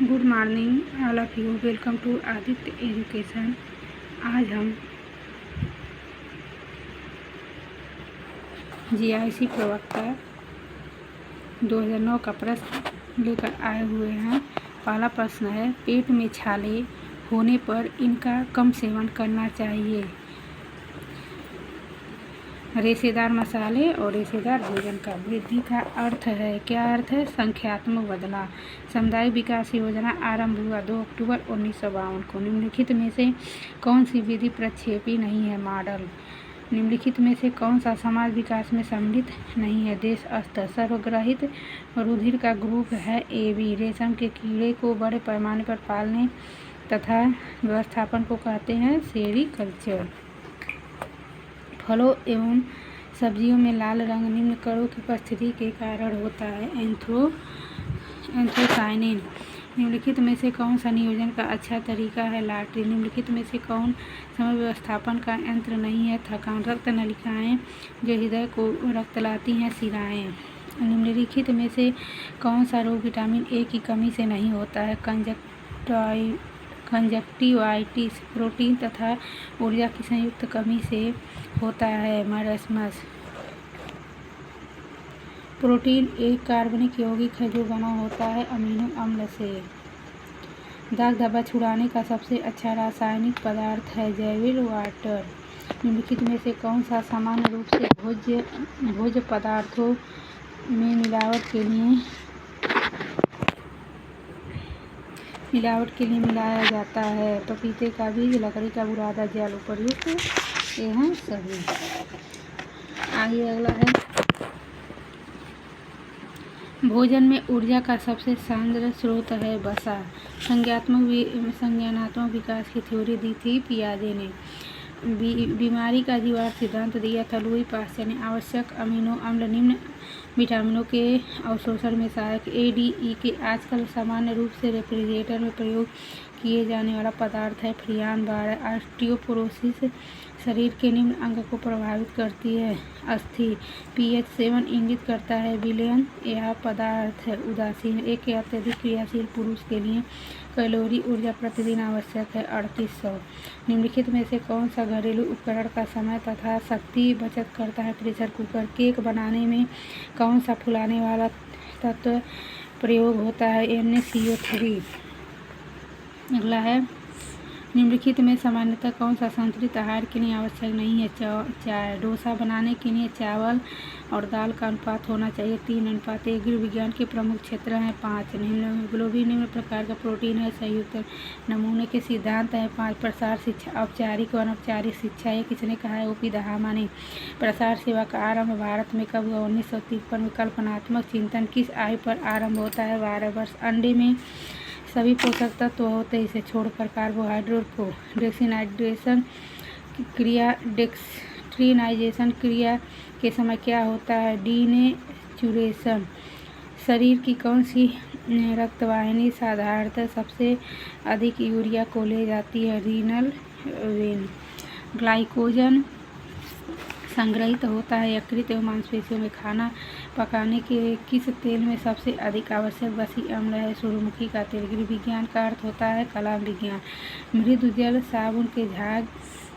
Good morning all of you. Welcome to Aditya education. आज हम GIC प्रवक्ता 2009 का प्रश्न लेकर आए हुए हैं। पहला प्रश्न है, पेट में छाले होने पर इनका कम सेवन करना चाहिए। रेशेदार मसाले और रेशेदार भोजन का वृद्धि का अर्थ है, क्या अर्थ है? संख्यात्मक बदलाव। सामुदायिक विकास योजना आरंभ हुआ 2 अक्टूबर 1952 को। निम्नलिखित में से कौन सी विधि प्रक्षेपी नहीं है? मॉडल। निम्नलिखित में से कौन सा समाज विकास में सम्मिलित नहीं है? देश स्तर। सर्वग्रहित रुधिर का ग्रुप है AB। रेशम के कीड़े को बड़े पैमाने पर पालने तथा व्यवस्थापन को कहते हैं सेरीकल्चर। फलों एवं सब्जियों में लाल रंग निम्न कणों की उपस्थिति के कारण होता है, एंथ्रोसायनिन। निम्नलिखित में से कौन सा नियोजन का अच्छा तरीका है? लॉटरी। निम्नलिखित में से कौन समय व्यवस्थापन का यंत्र नहीं है? थकान। रक्त नलिकाएं जो हृदय को रक्त लाती हैं, शिराएं। निम्नलिखित में से कौन सा रोग विटामिन ए की कमी से नहीं होता है? कंजक्टिवाइटिस। प्रोटीन तथा ऊर्जा की संयुक्त कमी से होता है, मरस्मस। प्रोटीन एक कार्बनिक यौगिक है जो बना होता है अमीनो अम्ल से। दाग धब्बा छुड़ाने का सबसे अच्छा रासायनिक पदार्थ है जैविक वाटर। निम्नलिखित में से कौन सा सामान्य रूप से भोज्य पदार्थों में मिलावट के लिए मिलाया जाता है? पपीते का बीज, लकड़ी का बुरादा, जल। उपर्युक्त ये हैं सभी। आगे अगला है, भोजन में ऊर्जा का सबसे शानदार स्रोत है वसा। संज्ञानात्मक विकास की थ्योरी दी थी पियाजे ने। बीमारी का जीवाश्म सिद्धांत दिया था लुई पास्चर ने। आवश्यक अमीनो अम्ल निम्न विटामिनों के अवशोषण में सहायक ADE के आजकल सामान्य रूप से रेफ्रिजरेटर में प्रयोग किए जाने वाला पदार्थ है फ्रियान 12। ऑस्टियोपोरोसिस शरीर के निम्न अंग को प्रभावित करती है। अस्थि। pH 7 इंगित करता है विलयन। यह पदार्थ है उदासीन। एक अत्यधिक क्रियाशील पुरुष के लिए कैलोरी ऊर्जा प्रतिदिन आवश्यक है 3800। निम्नलिखित में से कौन सा घरेलू उपकरण का समय तथा शक्ति बचत करता है? Pressure cooker. केक बनाने में कौन सा फुलाने वाला तत्व प्रयोग होता है? NaCO3। अगला है, निम्नलिखित में सामान्यतः कौन सा संतुलित आहार के लिए आवश्यक नहीं है? चाय। डोसा बनाने के लिए चावल और दाल का अनुपात होना चाहिए 3:1। गृह विज्ञान के प्रमुख क्षेत्र हैं 5। हीमोग्लोबिन निम्न प्रकार का प्रोटीन है संयुक्त। नमूने के सिद्धांत हैं 5। प्रसार शिक्षा, औपचारिक व अनौपचारिक शिक्षा। ये किसने कहा है? OP दहामा ने। प्रसार सेवा का आरंभ भारत में कब हुआ? 1953 में। कल्पनात्मक चिंतन किस आयु पर आरंभ होता है? 12 वर्ष। अंडे में सभी पोषक तत्व होते हैं इसे छोड़कर कार्बोहाइड्रेट को। डेक्स्ट्रीनाइजेशन क्रिया के समय क्या होता है? डीनेचुरेशन। शरीर की कौन सी रक्तवाहिनी साधारणतः सबसे अधिक यूरिया को ले जाती है? Renal vein. ग्लाइकोजन संग्रहित होता है यकृत एवं मांसपेशियों में। खाना पकाने के किस तेल में सबसे अधिक आवश्यक वसी अम्ल है? सूर्यमुखी का तेल। गृह विज्ञान का अर्थ होता है कलाम विज्ञान। मृदु जल साबुन के झाग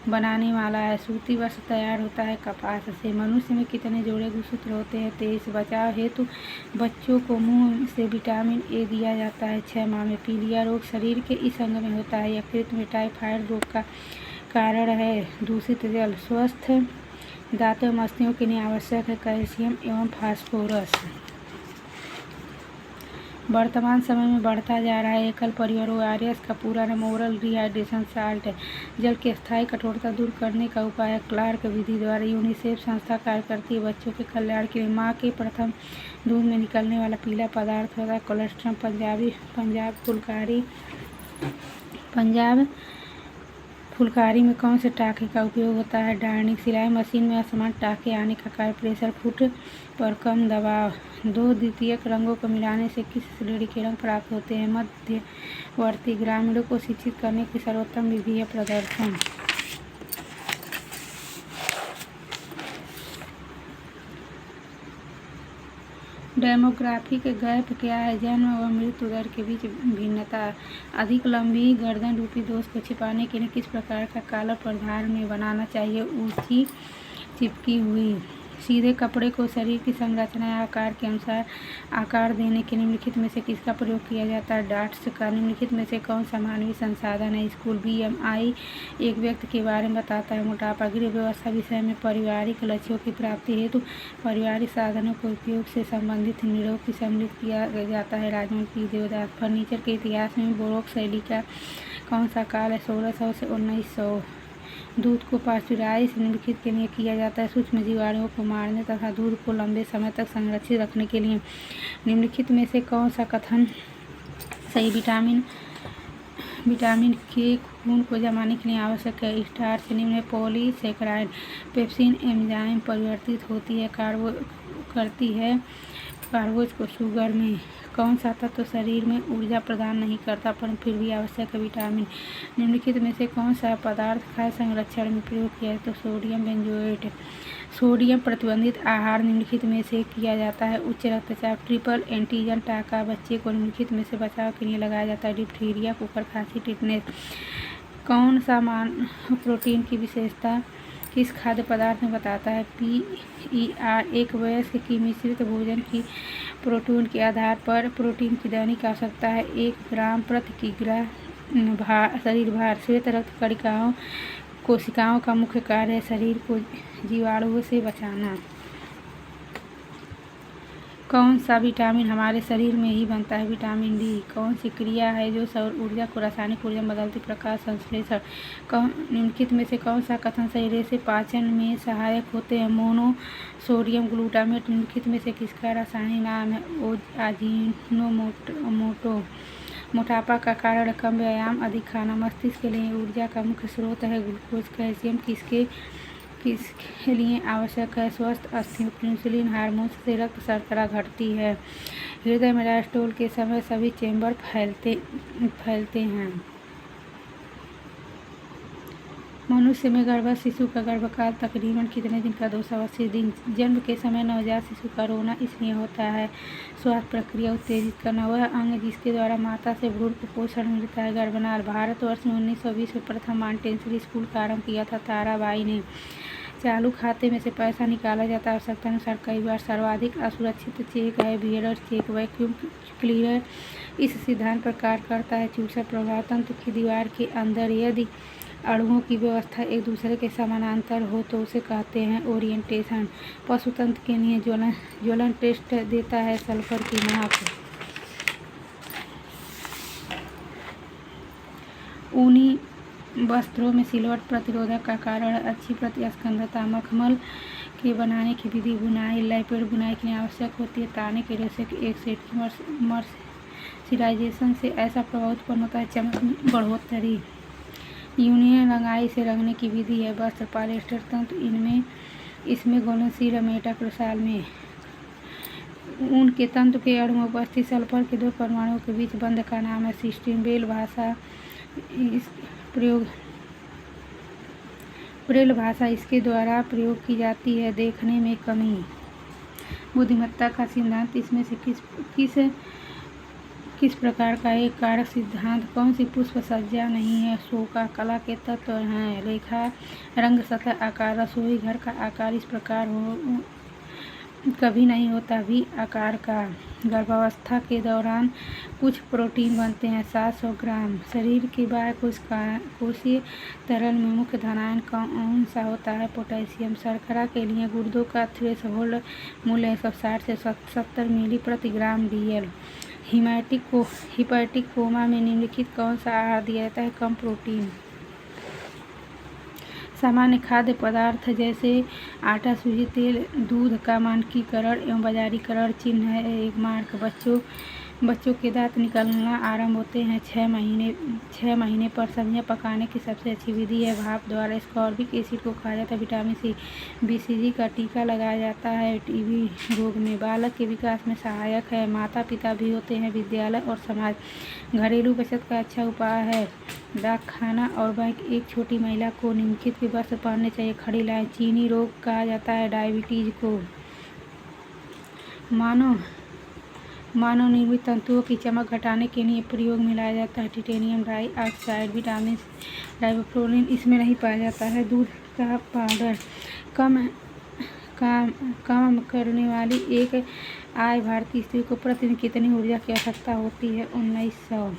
बनाने वाला है। सूती वस्त्र तैयार होता है कपास से। मनुष्य में कितने जोड़े गुणसूत्र होते हैं? 23। बचाव हेतु बच्चों को मुंह से विटामिन A दिया जाता है 6 माह में। पीलिया रोग शरीर के इस अंग में होता है? यकृत में। टाइफाइड रोग का कारण है दूषित जल। स्वस्थ दांतों एवं अस्थियों के लिए आवश्यक है कैल्शियम एवं फास्फोरस। वर्तमान समय में बढ़ता जा रहा है एकल परिवार ORS का पूरा नाम ओरल रिहाइड्रेशन साल्ट है। जल की स्थायी कठोरता दूर करने का उपाय है क्लार्क विधि द्वारा। यूनिसेफ संस्था कार्य करती है बच्चों के कल्याण के लिए। माँ के प्रथम दूध में निकलने वाला पीला पदार्थ होता है कोलेस्ट्रॉल। पंजाब फुलकारी में कौन से टाँके का उपयोग होता है? डार्निंग। सिलाई मशीन में असमान टाँके आने का कार्य। प्रेशर फुट पर कम दबाव। 2 द्वितीयक रंगों को मिलाने से किस श्रेणी के रंग प्राप्त होते हैं? मध्यवर्ती। ग्रामीणों को शिक्षित करने की सर्वोत्तम विधि है प्रदर्शन। डेमोग्राफिक गैप क्या है? जन्म व मृत्यु दर के बीच भिन्नता। अधिक लंबी गर्दन रूपी दोष को छिपाने के लिए किस प्रकार का कॉलर प्रधान में बनाना चाहिए? ऊंची चिपकी हुई। सीधे कपड़े को शरीर की संरचना या आकार के अनुसार आकार देने के निम्नलिखित में से किसका प्रयोग किया जाता है? डॉट्स का। निम्नलिखित में से कौन सा मानवीय संसाधन है? स्कूल। BMI एक व्यक्ति के बारे में बताता है। मोटापा। गृह व्यवस्था विषय में पारिवारिक लक्ष्यों की प्राप्ति हेतु पारिवारिक साधनों के उपयोग से संबंधित निर्णयों की सम्मिलित किया जाता है। राजमंत्री देवदास। फर्नीचर के इतिहास में बारोक शैली का कौन सा काल है? 1600 से 1900। दूध को पाश्चराइज निम्नलिखित के लिए किया जाता है? सूक्ष्म जीवाणुओं को मारने तथा दूध को लंबे समय तक संरक्षित रखने के लिए। निम्नलिखित में से कौन सा कथन सही? विटामिन के खून को जमाने के लिए आवश्यक है। स्टार्च। निम्न पॉलीसेकेराइड। पेप्सिन एंजाइम परिवर्तित होती है करती है कार्बोज को शुगर में। कौन सा तत्व शरीर में ऊर्जा प्रदान नहीं करता पर फिर भी आवश्यक है? विटामिन। निम्नलिखित में से कौन सा पदार्थ खाद्य संरक्षण में प्रयोग किया है? तो सोडियम बेंजोएट। सोडियम प्रतिबंधित आहार निम्नलिखित में से किया जाता है? उच्च रक्तचाप। ट्रिपल एंटीजन टाका बच्चे को निम्नलिखित में से बचाव के लिए लगाया जाता है? डिप्थीरिया, कुकर खांसी, टिटनेस। कौन सा प्रोटीन की विशेषता किस खाद्य पदार्थ में बताता है? PER। एक वयस्क की मिश्रित भोजन की प्रोटीन के आधार पर प्रोटीन की दैनिक आवश्यकता है 1 ग्राम प्रति किग्रा शरीर भार। श्वेत रक्त कोशिकाओं का मुख्य कार्य है शरीर को जीवाणुओं से बचाना। कौन सा विटामिन हमारे शरीर में ही बनता है? Vitamin D. कौन सी क्रिया है जो सौर ऊर्जा को रासायनिक ऊर्जा में बदलती? प्रकाश संश्लेषण। निम्नलिखित में से कौन सा कथन शरीर से पाचन में सहायक होते हैं? Monosodium glutamate. निम्नलिखित में से किसका रासायनिक नाम है? अजीनोमोटो। मोटापा का कारण कम व्यायाम, अधिक खाना। मस्तिष्क के लिए ऊर्जा का मुख्य स्रोत है ग्लूकोज। कैल्शियम किसके लिए आवश्यक है? स्वस्थ अस्थियों। इंसुलिन हार्मोन से रक्त शर्करा घटती है। हृदय में डायस्टोल के समय सभी चेंबर फैलते हैं। मनुष्य में गर्भस्थ शिशु का गर्भकाल तकरीबन कितने दिन का? 280 दिन। जन्म के समय नवजात शिशु का रोना इसलिए होता है श्वास प्रक्रिया उत्तेजित करना। वह अंग जिसके द्वारा माता से भ्रूण को पोषण मिलता है गर्भनाल। भारतवर्ष में 1920 में प्रथम मॉन्टेसरी स्कूल का आरंभ किया था ताराबाई ने। चालू खाते में से पैसा निकाला जाता है आवश्यकतानुसार कई बार। सर्वाधिक असुरक्षित चेक है बियरर चेक। वैक्यूम क्लीनर इस सिद्धांत पर कार्य करता है चूसर प्रभाव तंत्र की दीवार के अंदर यदि अणुओं की व्यवस्था एक दूसरे के समानांतर हो तो उसे कहते हैं ओरिएंटेशन। पशु तंत्र के लिए ज्वलन टेस्ट देता है सल्फर की नाप। ऊनी वस्त्रों में सिलवट प्रतिरोधक का कारण अच्छी प्रतिस्पंदनता। मखमल के बनाने की विधि बुनाई लैपेड बुनाई के लिए आवश्यक होती है। ताने के रेशे के एक सेट की मर्सराइजेशन से ऐसा प्रभाव उत्पन्न होता है चमक में बढ़ोतरी। यूनियन रंगाई से रंगने की विधि है वस्त्र। पॉलिएस्टर तंत्र इसमें घुलनशील मेटाक्रोसाल में ऊन के तंतु के अणु में उपस्थित सल्फर के 2 परमाणुओं के बीच बंध का नाम है सिस्टीन। ब्रेल भाषा इसके द्वारा प्रयोग की जाती है। देखने में कमी। बुद्धिमत्ता का सिद्धांत इसमें से किस प्रकार का एक कारक सिद्धांत? कौन सी पुष्प सज्जा नहीं है? शोका। कला के तत्व हैं रेखा, रंग, सतह, आकार। रसोई घर का आकार इस प्रकार कभी नहीं होता V आकार का। गर्भावस्था के दौरान कुछ प्रोटीन बनते हैं 700 ग्राम। शरीर के बाह्य कोशीय तरल में मुख्य धनायन कौन सा होता है? पोटेशियम। शर्करा के लिए गुर्दों का थ्रेशोल्ड मूल्य 160 से 70 मिली प्रति ग्राम DL। हिपैटिक कोमा में निम्नलिखित कौन सा आहार दिया जाता है? कम प्रोटीन। सामान्य खाद्य पदार्थ जैसे आटा, सूजी, तेल, दूध का मानकीकरण एवं बाजारीकरण चिन्ह है एक मार्क। बच्चों के दांत निकलना आरंभ होते हैं 6 महीने पर। सब्जियां पकाने की सबसे अच्छी विधि है भाप द्वारा। स्कॉर्बिक एसिड को खाया जाता है। Vitamin C। BCG का टीका लगाया जाता है TB रोग में। बालक के विकास में सहायक है। माता पिता भी होते हैं विद्यालय और समाज। घरेलू बचत का अच्छा उपाय है डाक खाना और बैंक। एक छोटी महिला को निम्नलिखित के वस्त्र पहनने चाहिए। खड़ी लाइन। चीनी रोग कहा जाता है डायबिटीज को। मानव मानव निर्मित तंतुओं की चमक घटाने के लिए प्रयोग में लाया जाता है टिटेनियम डाइऑक्साइड। विटामिन राइबोफ्लाविन इसमें नहीं पाया जाता है। दूध का पाउडर काम करने वाली एक आय भारतीय स्त्री को प्रतिदिन कितनी ऊर्जा की आवश्यकता होती है? 1900।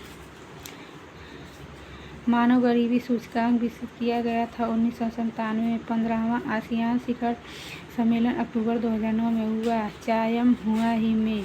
मानव गरीबी सूचकांक विकसित किया गया था 1997 में। 15वां आसियान शिखर सम्मेलन अक्टूबर 2009 में हुआ। चायम हुआ ही में